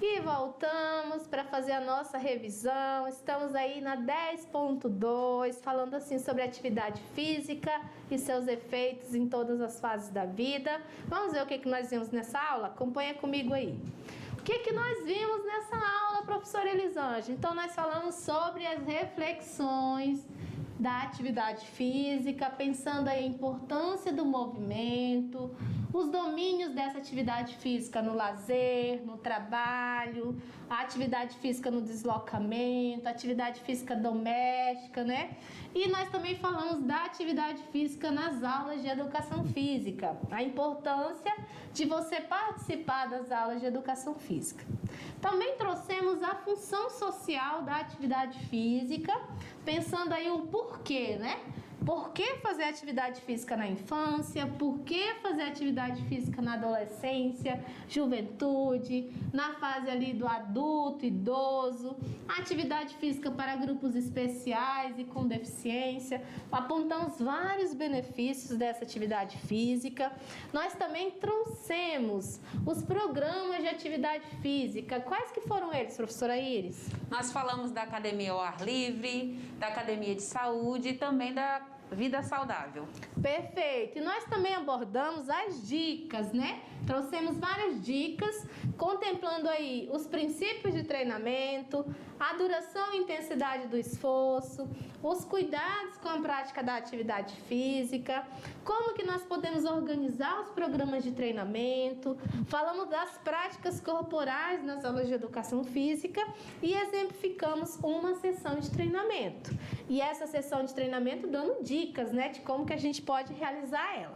E voltamos para fazer a nossa revisão. Estamos aí na 10.2, falando assim sobre atividade física e seus efeitos em todas as fases da vida. Vamos ver o que nós vimos nessa aula? Acompanha comigo aí. O que nós vimos nessa aula, professora Elisângela? Então, nós falamos sobre as reflexões da atividade física, pensando aí a importância do movimento, os domínios dessa atividade física no lazer, no trabalho, a atividade física no deslocamento, a atividade física doméstica, né? E nós também falamos da atividade física nas aulas de educação física, a importância de você participar das aulas de educação física. Também trouxemos a função social da atividade física, pensando aí o porquê, né? Por que fazer atividade física na infância? Por que fazer atividade física na adolescência, juventude, na fase ali do adulto, idoso? Atividade física para grupos especiais e com deficiência. Apontamos vários benefícios dessa atividade física. Nós também trouxemos os programas de atividade física. Quais que foram eles, professora Iris? Nós falamos da academia ao ar livre, da academia de saúde e também da vida saudável. Perfeito. E nós também abordamos as dicas, né? Trouxemos várias dicas, contemplando aí os princípios de treinamento, a duração e intensidade do esforço, os cuidados com a prática da atividade física, como que nós podemos organizar os programas de treinamento, falamos das práticas corporais nas aulas de educação física e exemplificamos uma sessão de treinamento. E essa sessão de treinamento dando dicas, né, de como que a gente pode realizar ela.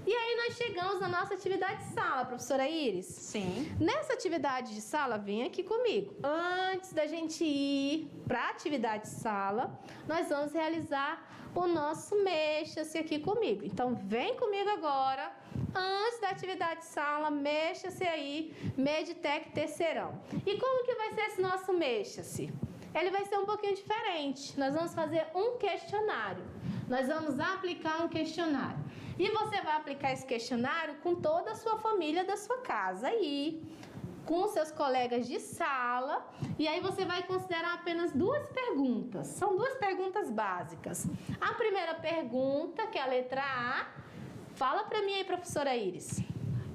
E aí nós chegamos na nossa atividade de sala, professora Iris. Sim. Nessa atividade de sala, vem aqui comigo. Antes da gente ir para a atividade de sala, nós vamos realizar o nosso mexa-se aqui comigo. Então, vem comigo agora. Antes da atividade de sala, mexa-se aí, Meditec terceirão. E como que vai ser esse nosso mexa-se? Ele vai ser um pouquinho diferente. Nós vamos fazer um questionário. Nós vamos aplicar um questionário. E você vai aplicar esse questionário com toda a sua família da sua casa aí, com os seus colegas de sala. E aí você vai considerar apenas duas perguntas. São duas perguntas básicas. A primeira pergunta, que é a letra A. Fala pra mim aí, professora Iris.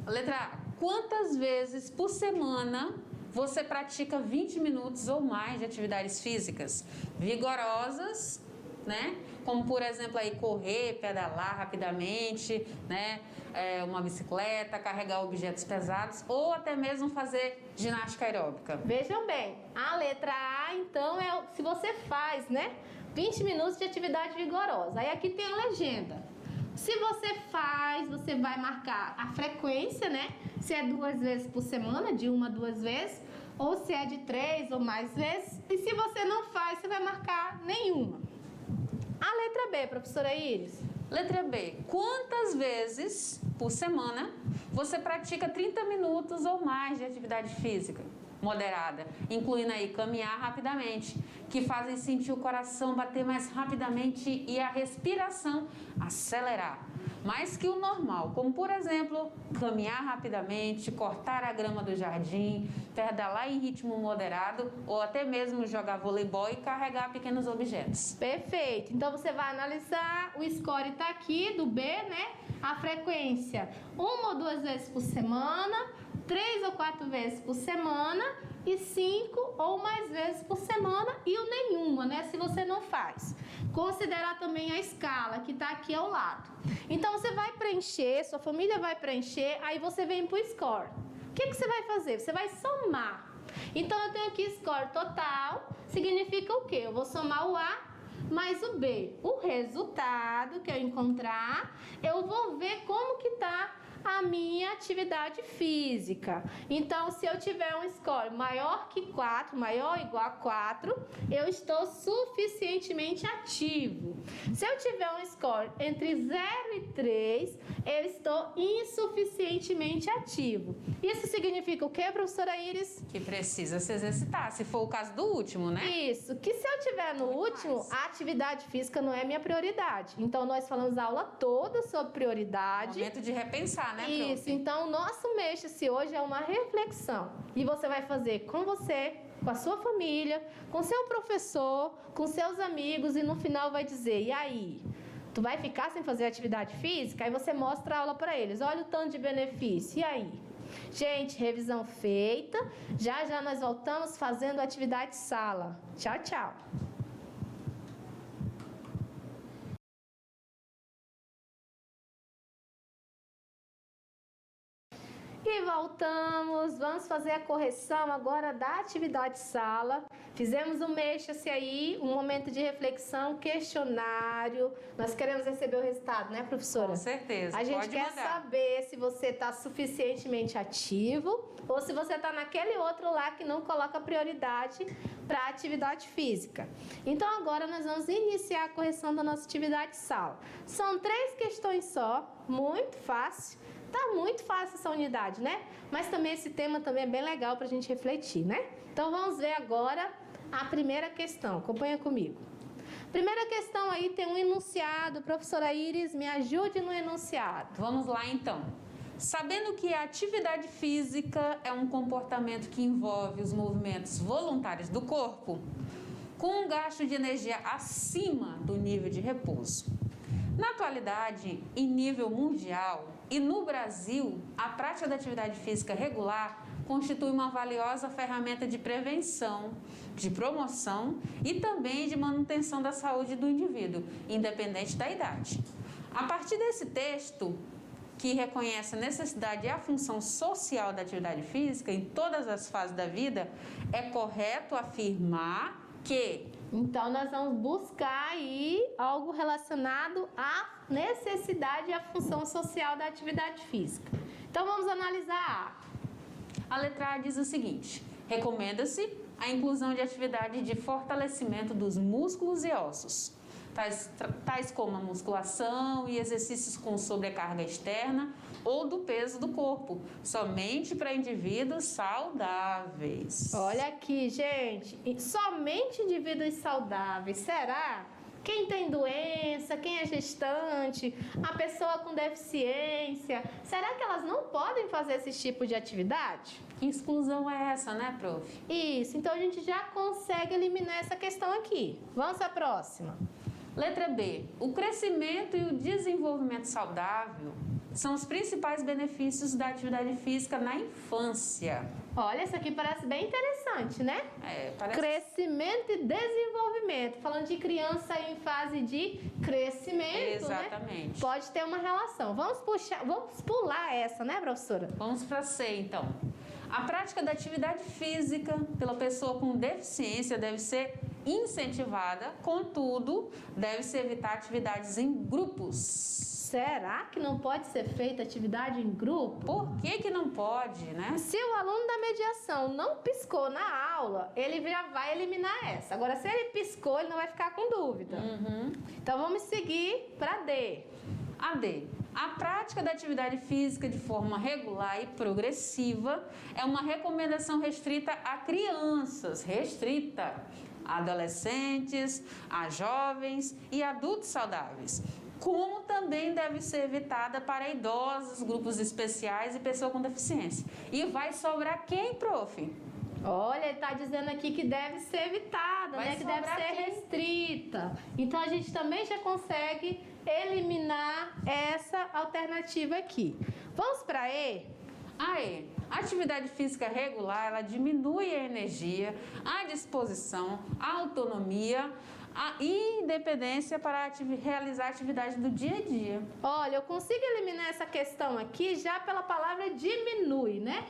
Letra A. Quantas vezes por semana você pratica 20 minutos ou mais de atividades físicas vigorosas, né? Como, por exemplo, aí correr, pedalar rapidamente, né? Uma bicicleta, carregar objetos pesados ou até mesmo fazer ginástica aeróbica. Vejam bem, a letra A, então, é se você faz, né? 20 minutos de atividade vigorosa. Aí aqui tem a legenda. Se você faz, você vai marcar a frequência, né? Se é 2 vezes por semana, de 1 a 2 vezes, ou se é de 3 ou mais vezes. E se você não faz, você vai marcar nenhuma. A letra B, professora Iris. Letra B. Quantas vezes por semana você pratica 30 minutos ou mais de atividade física moderada, incluindo aí caminhar rapidamente, que fazem sentir o coração bater mais rapidamente e a respiração acelerar, mais que o normal, como por exemplo, caminhar rapidamente, cortar a grama do jardim, pedalar em ritmo moderado ou até mesmo jogar voleibol e carregar pequenos objetos. Perfeito. Então você vai analisar, o score está aqui do B, né? A frequência 1 ou 2 vezes por semana, 3 ou 4 vezes por semana e 5 ou mais vezes por semana e o nenhuma, né? Se você não faz. Considerar também a escala que está aqui ao lado. Então você vai preencher, sua família vai preencher, aí você vem para o score. O que você vai fazer? Você vai somar. Então eu tenho aqui score total, significa o quê? Eu vou somar o A mais o B. O resultado que eu encontrar, eu vou ver como que tá a minha atividade física. Então, se eu tiver um score maior que 4, maior ou igual a 4, eu estou suficientemente ativo. Se eu tiver um score entre 0 e 3, eu estou insuficientemente ativo. Isso significa o quê, professora Iris? Que precisa se exercitar, se for o caso do último, né? Isso, que se eu tiver no último, a atividade física não é minha prioridade. Então, nós falamos a aula toda sobre prioridade. Momento de repensar, né, Isso, prof? então o nosso Mexa-se hoje é uma reflexão. E você vai fazer com você, com a sua família, com seu professor, com seus amigos e no final vai dizer, e aí? Tu vai ficar sem fazer atividade física? Aí você mostra a aula para eles. Olha o tanto de benefício. E aí? Gente, revisão feita. Já já nós voltamos fazendo atividade sala. Tchau, tchau. E voltamos, vamos fazer a correção agora da atividade sala. Fizemos um mexa-se aí, um momento de reflexão, questionário. Nós queremos receber o resultado, né, professora? Com certeza, A gente pode quer mandar. saber se você está suficientemente ativo ou se você está naquele outro lá que não coloca prioridade para a atividade física. Então agora nós vamos iniciar a correção da nossa atividade sala. São 3 questões só, muito fácil. Tá muito fácil essa unidade, né? Mas também esse tema também é bem legal para a gente refletir, né? Então vamos ver agora a primeira questão. Acompanha comigo. Primeira questão aí tem um enunciado. Professora Iris, me ajude no enunciado. Vamos lá então. Sabendo que a atividade física é um comportamento que envolve os movimentos voluntários do corpo, com um gasto de energia acima do nível de repouso. Na atualidade, em nível mundial e no Brasil, a prática da atividade física regular constitui uma valiosa ferramenta de prevenção, de promoção e também de manutenção da saúde do indivíduo, independente da idade. A partir desse texto, que reconhece a necessidade e a função social da atividade física em todas as fases da vida, é correto afirmar que... Então, nós vamos buscar aí algo relacionado à necessidade e à função social da atividade física. Então, vamos analisar A letra A diz o seguinte: recomenda-se a inclusão de atividade de fortalecimento dos músculos e ossos, tais como a musculação e exercícios com sobrecarga externa ou do peso do corpo, somente para indivíduos saudáveis. Olha aqui, gente, somente indivíduos saudáveis, será? Quem tem doença, quem é gestante, a pessoa com deficiência, será que elas não podem fazer esse tipo de atividade? Que exclusão é essa, né, prof? Isso, então a gente já consegue eliminar essa questão aqui. Vamos à próxima. Letra B. O crescimento e o desenvolvimento saudável são os principais benefícios da atividade física na infância. Olha, isso aqui parece bem interessante, né? Parece... Crescimento e desenvolvimento. Falando de criança em fase de crescimento, Exatamente. Né? Pode ter uma relação. Vamos pular essa, né, professora? Vamos para C, então. A prática da atividade física pela pessoa com deficiência deve ser incentivada, contudo, deve-se evitar atividades em grupos. Será que não pode ser feita atividade em grupo? Por que não pode, né? Se o aluno da mediação não piscou na aula, ele já vai eliminar essa. Agora, se ele piscou, ele não vai ficar com dúvida. Então, vamos seguir para D. A D. A prática da atividade física de forma regular e progressiva é uma recomendação restrita a crianças, a adolescentes, a jovens e adultos saudáveis, como também deve ser evitada para idosos, grupos especiais e pessoa com deficiência. E vai sobrar quem, prof? Olha, ele está dizendo aqui que deve ser evitada, né? Que deve ser restrita. Então, a gente também já consegue eliminar essa alternativa aqui. Vamos para E? A E. A atividade física regular, ela diminui a energia, a disposição, a autonomia, a independência para realizar a atividade do dia a dia. Olha, eu consigo eliminar essa questão aqui já pela palavra diminui, né?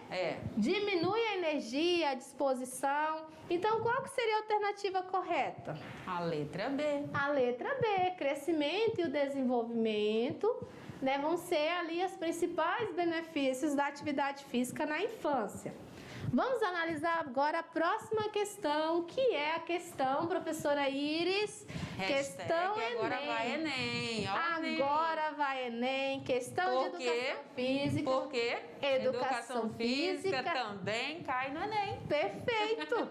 Diminui a energia, a disposição. Então, qual que seria a alternativa correta? A letra B. A letra B, crescimento e o desenvolvimento, né, vão ser ali os principais benefícios da atividade física na infância. Vamos analisar agora a próxima questão, que é a questão, professora Iris, questão Enem. Agora vai Enem. Agora vai Enem, questão de educação física. Por quê? Educação física também cai no Enem. Perfeito.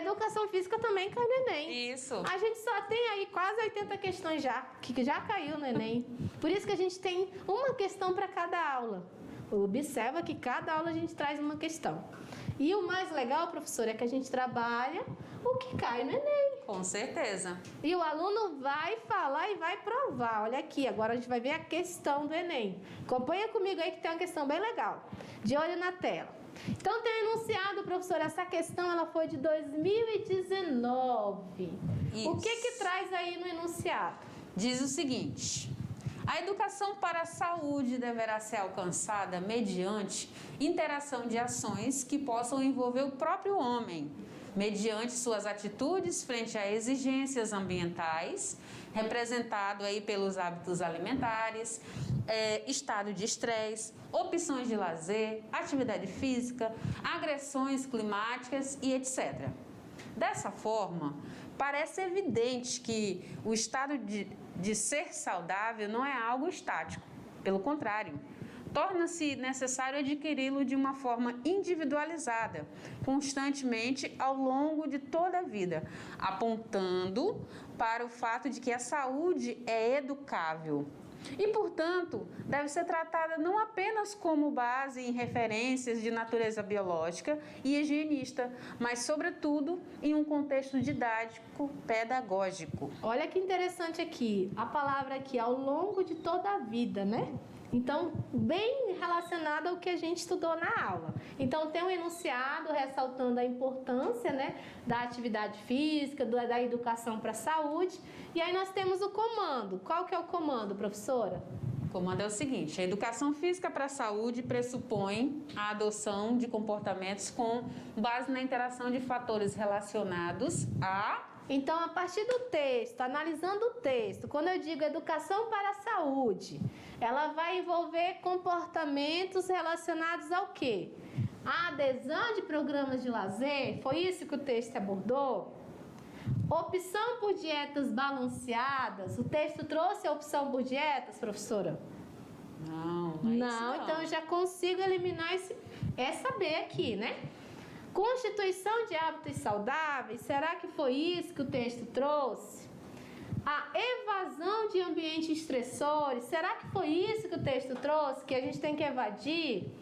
Educação física também cai no Enem. Isso. A gente só tem aí quase 80 questões já, que já caiu no Enem. Por isso que a gente tem uma questão para cada aula. Observa que cada aula a gente traz uma questão. E o mais legal, professor, é que a gente trabalha o que cai no Enem. Com certeza. E o aluno vai falar e vai provar. Olha aqui, agora a gente vai ver a questão do Enem. Acompanha comigo aí que tem uma questão bem legal. De olho na tela. Então, tem enunciado, professor, essa questão ela foi de 2019. Isso. O que traz aí no enunciado? Diz o seguinte: a educação para a saúde deverá ser alcançada mediante interação de ações que possam envolver o próprio homem, mediante suas atitudes frente a exigências ambientais, representado aí pelos hábitos alimentares, estado de estresse, opções de lazer, atividade física, agressões climáticas e etc. Dessa forma, parece evidente que o estado de ser saudável não é algo estático. Pelo contrário, torna-se necessário adquiri-lo de uma forma individualizada, constantemente ao longo de toda a vida, apontando para o fato de que a saúde é educável. E, portanto, deve ser tratada não apenas como base em referências de natureza biológica e higienista, mas, sobretudo, em um contexto didático, pedagógico. Olha que interessante aqui, a palavra aqui, ao longo de toda a vida, né? Então, bem relacionado ao que a gente estudou na aula. Então, tem um enunciado ressaltando a importância, né, da atividade física, da educação para a saúde. E aí nós temos o comando. Qual que é o comando, professora? O comando é o seguinte: a educação física para a saúde pressupõe a adoção de comportamentos com base na interação de fatores relacionados a... Então, a partir do texto, analisando o texto, quando eu digo educação para a saúde, ela vai envolver comportamentos relacionados ao quê? A adesão de programas de lazer, foi isso que o texto abordou? Opção por dietas balanceadas, o texto trouxe a opção por dietas, professora? Não, então eu já consigo eliminar essa B aqui, né? Constituição de hábitos saudáveis, será que foi isso que o texto trouxe? A evasão de ambientes estressores, será que foi isso que o texto trouxe, que a gente tem que evadir?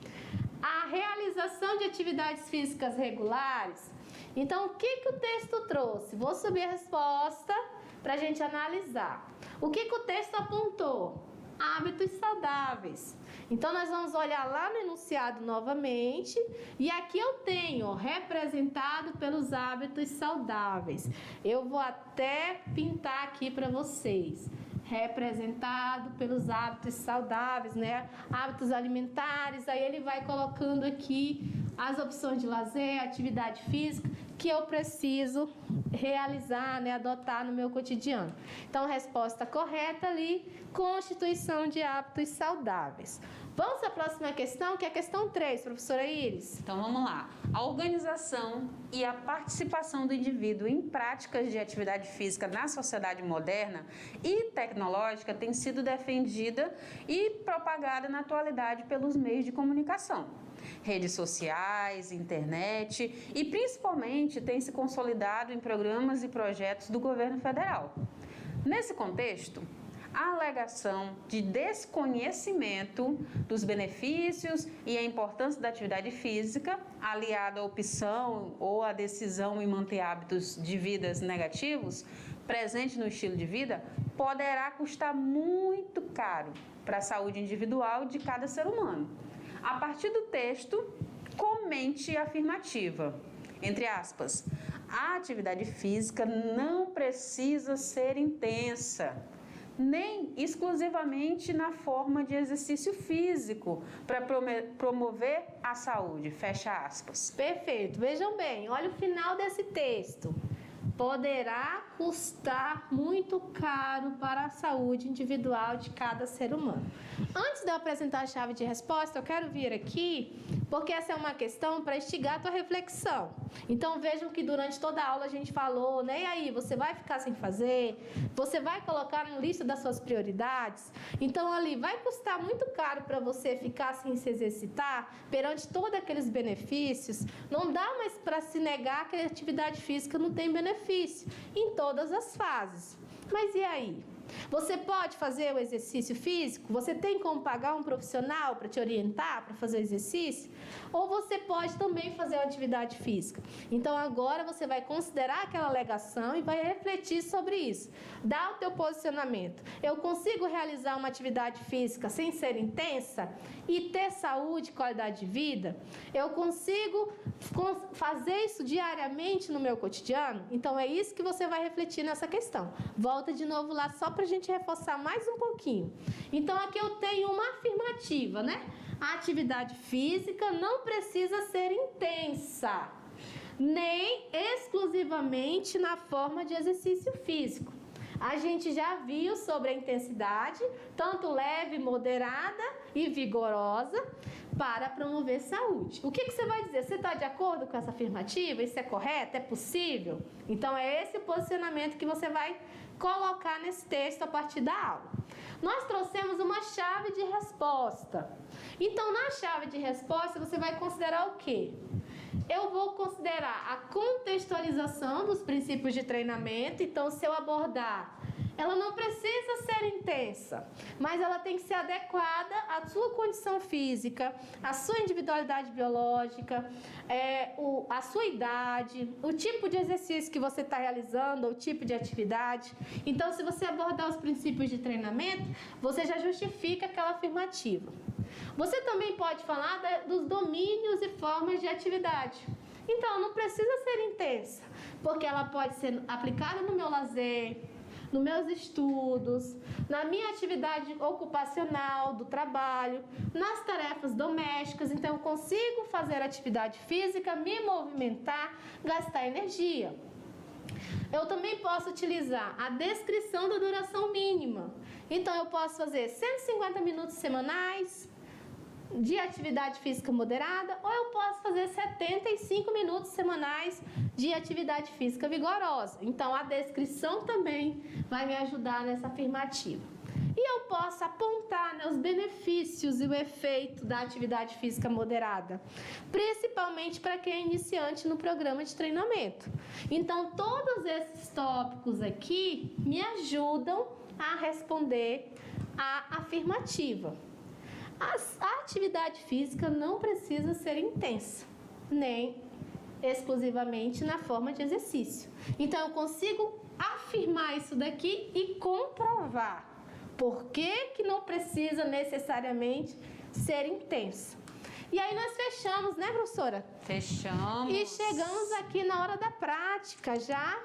A realização de atividades físicas regulares. Então, o que o texto trouxe? Vou subir a resposta para a gente analisar. O que o texto apontou? Hábitos saudáveis. Então, nós vamos olhar lá no enunciado novamente, e aqui eu tenho representado pelos hábitos saudáveis. Eu vou até pintar aqui para vocês. Representado pelos hábitos saudáveis, né? Hábitos alimentares, aí ele vai colocando aqui as opções de lazer, atividade física, que eu preciso realizar, né? Adotar no meu cotidiano. Então, resposta correta ali, constituição de hábitos saudáveis. Vamos à próxima questão, que é a questão 3, professora Iris. Então, vamos lá. A organização e a participação do indivíduo em práticas de atividade física na sociedade moderna e tecnológica tem sido defendida e propagada na atualidade pelos meios de comunicação. Redes sociais, internet e, principalmente, tem se consolidado em programas e projetos do governo federal. Nesse contexto, a alegação de desconhecimento dos benefícios e a importância da atividade física, aliada à opção ou à decisão em manter hábitos de vidas negativos, presente no estilo de vida, poderá custar muito caro para a saúde individual de cada ser humano. A partir do texto, comente a afirmativa, entre aspas, a atividade física não precisa ser intensa, nem exclusivamente na forma de exercício físico para promover a saúde, fecha aspas. Perfeito, vejam bem, olha o final desse texto. Poderá custar muito caro para a saúde individual de cada ser humano. Antes de eu apresentar a chave de resposta, eu quero vir aqui, porque essa é uma questão para instigar a tua reflexão. Então, vejam que durante toda a aula a gente falou, né? E aí, você vai ficar sem fazer? Você vai colocar na lista das suas prioridades? Então, ali, vai custar muito caro para você ficar sem se exercitar perante todos aqueles benefícios? Não dá mais para se negar que a atividade física não tem benefício em todas as fases. Mas e aí? Você pode fazer o exercício físico? Você tem como pagar um profissional para te orientar para fazer o exercício? Ou você pode também fazer uma atividade física? Então agora você vai considerar aquela alegação e vai refletir sobre isso. Dá o teu posicionamento. Eu consigo realizar uma atividade física sem ser intensa e ter saúde e qualidade de vida? Eu consigo fazer isso diariamente no meu cotidiano? Então é isso que você vai refletir nessa questão. Volta de novo lá só para a gente reforçar mais um pouquinho. Então aqui eu tenho uma afirmativa, né? A atividade física não precisa ser intensa, nem exclusivamente na forma de exercício físico. A gente já viu sobre a intensidade, tanto leve, moderada e vigorosa, para promover saúde. O que você vai dizer? Você está de acordo com essa afirmativa? Isso é correto? É possível? Então é esse posicionamento que você vai colocar nesse texto a partir da aula. Nós trouxemos uma chave de resposta. Então, na chave de resposta, você vai considerar o quê? Eu vou considerar a contextualização dos princípios de treinamento. Então, se eu abordar, ela não precisa ser intensa, mas ela tem que ser adequada à sua condição física, à sua individualidade biológica, a sua idade, o tipo de exercício que você está realizando, o tipo de atividade. Então, se você abordar os princípios de treinamento, você já justifica aquela afirmativa. Você também pode falar dos domínios e formas de atividade. Então, não precisa ser intensa, porque ela pode ser aplicada no meu lazer, nos meus estudos, na minha atividade ocupacional, do trabalho, nas tarefas domésticas. Então, eu consigo fazer atividade física, me movimentar, gastar energia. Eu também posso utilizar a descrição da duração mínima. Então, eu posso fazer 150 minutos semanais de atividade física moderada, ou eu posso fazer 75 minutos semanais de atividade física vigorosa. Então, a descrição também vai me ajudar nessa afirmativa. E eu posso apontar, né, os benefícios e o efeito da atividade física moderada, principalmente para quem é iniciante no programa de treinamento. Então, todos esses tópicos aqui me ajudam a responder a afirmativa. A atividade física não precisa ser intensa, nem exclusivamente na forma de exercício. Então, eu consigo afirmar isso daqui e comprovar por que não precisa necessariamente ser intensa. E aí nós fechamos, né, professora? Fechamos. E chegamos aqui na hora da prática, já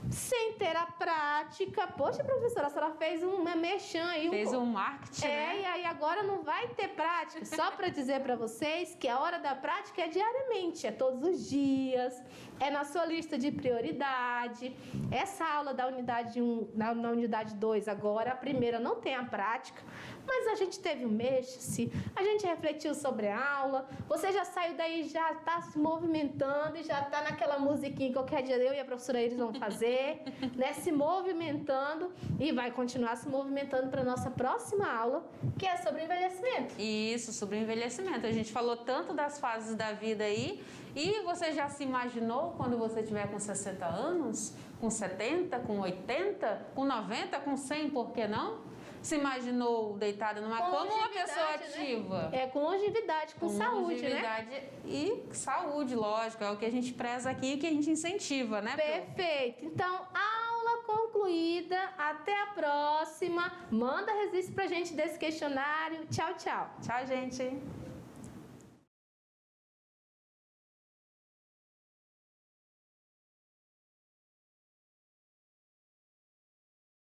sem ter a prática. Poxa, professora, a senhora fez uma merchan aí. Fez um marketing, né? E aí agora não vai ter prática. Só para dizer para vocês que a hora da prática é diariamente, é todos os dias, é na sua lista de prioridade. Essa aula da unidade 1, na unidade 2 agora, a primeira não tem a prática, mas a gente teve um mexe-se, a gente refletiu sobre a aula, você já saiu daí, já está se movimentando e já está naquela musiquinha que qualquer dia eu e a professora Iris vão fazer, né, se movimentando, e vai continuar se movimentando para a nossa próxima aula, que é sobre envelhecimento. Isso, sobre envelhecimento. A gente falou tanto das fases da vida aí, e você já se imaginou quando você tiver com 60 anos, com 70, com 80, com 90, com 100, por que não? Se imaginou deitada numa cama ou uma pessoa ativa? Né? É, com longevidade, com saúde, longevidade, né? E saúde, lógico, é o que a gente preza aqui e que a gente incentiva, né? Perfeito. Então, aula concluída. Até a próxima. Manda registro pra gente desse questionário. Tchau, tchau. Tchau, gente.